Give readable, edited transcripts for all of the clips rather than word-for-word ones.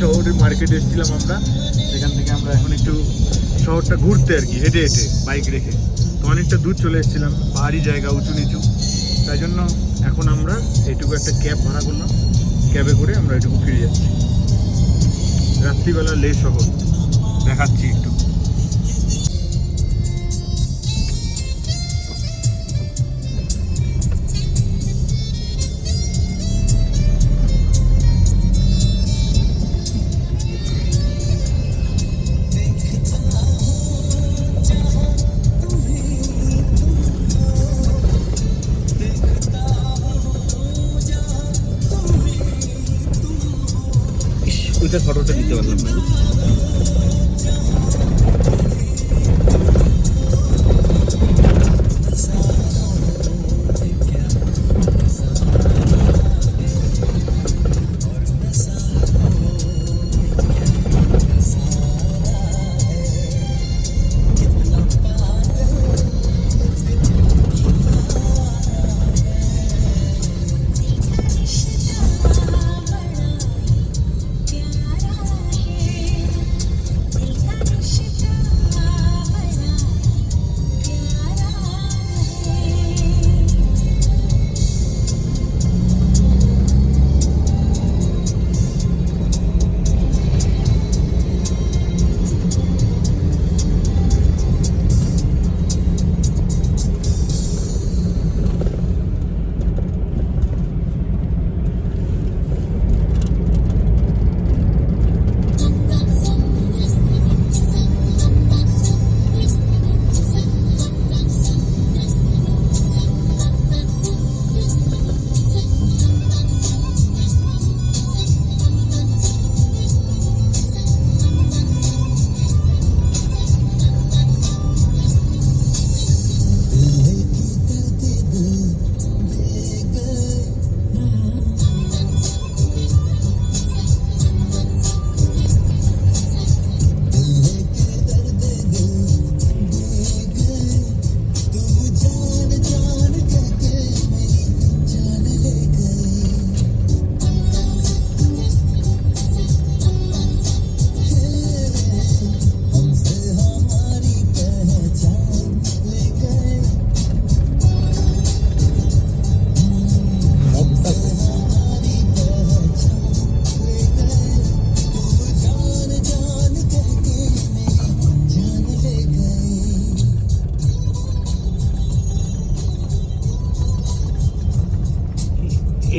শহরের মার্কেটে এসেছিলাম আমরা, সেখান থেকে আমরা এখন একটু শহরটা ঘুরতে আর কি, হেঁটে হেঁটে বাইক রেখে। তো অনেকটা দূর চলে এসেছিলাম, পাহাড়ি জায়গা, উঁচু নিচু, তাই জন্য এখন আমরা এইটুকু একটা ক্যাব ভাড়া করলাম, ক্যাবে করে আমরা এটুকু ফিরে যাচ্ছি। রাত্রিবেলা লে শহর দেখাচ্ছি একটু। ওইটার ফটোটা দিতে পারলাম না।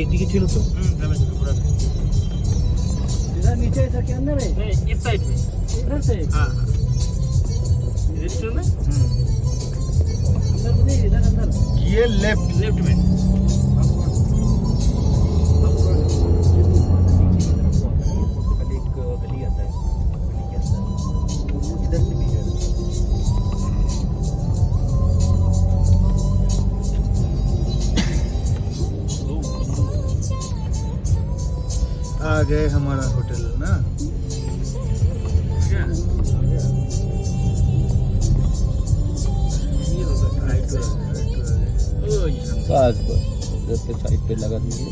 एदिके ছিল তো ग्रामे से पूरा इधर नीचे ऐसा के अंदर है, नहीं इस साइड में इधर से हाँ हाँ इधर से ना अंदर नहीं, इधर अंदर ये लेफ्ट लेफ्ट में एक गली आता है, गली के अंदर इधर से भी है। आ गए हमारा होटल ना। क्या ये होगा राइट राइट ओ यहाँ बस बस इधर पे साइड पे लगा दीजिए।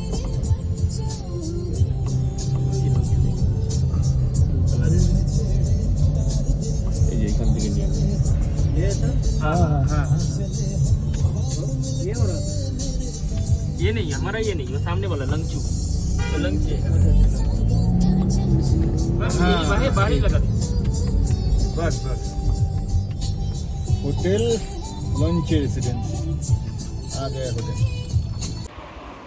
ये एखान থেকে নিয়ে ये सर हाँ हाँ हाँ ये हो रहा ये नहीं हमारा, ये नहीं, वो सामने वाला लंगचू, वो लंगचे है बस हाँ, यही बाहर बाहर ही लगा दे। बस बस হোটেল লঞ্চ রেসিডেন্স आ गया হোটেল।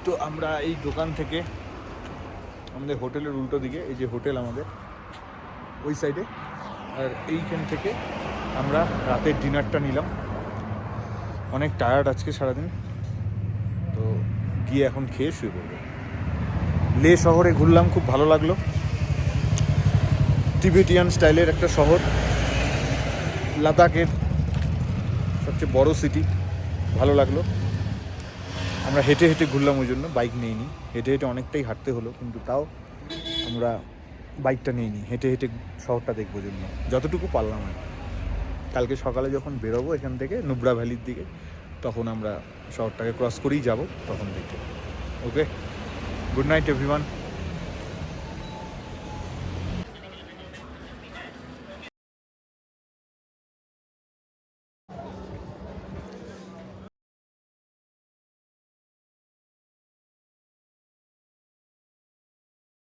তো আমরা এই দোকান থেকে আমাদের হোটেলের উল্টো দিকে, এই যে হোটেল আমাদের ওই সাইডে, আর এইখান থেকে আমরা রাতের ডিনারটা নিলাম। অনেক টায়ার্ড আজকে সারাদিন, তো গিয়ে এখন খেয়ে শুয়ে পড়বো। লে শহরে ঘুরলাম, খুব ভালো লাগলো। টিবেটিয়ান স্টাইলের একটা শহর, লাদাখের সবচেয়ে বড় সিটি, ভালো লাগলো। আমরা হেঁটে হেঁটে ঘুরলাম, ওই জন্য বাইক নিইনি। হেঁটে হেঁটে অনেকটাই হাঁটতে হলো, কিন্তু তাও আমরা বাইকটা নিইনি, হেঁটে হেঁটে শহরটা দেখবো জন্য যতটুকু পারলাম। আর কালকে সকালে যখন বেরোবো এখান থেকে নুব্রা ভ্যালির দিকে, তখন আমরা শহরটাকে ক্রস করেই যাব, তখন দেখবো। ওকে, গুড নাইট এভরিওয়ান।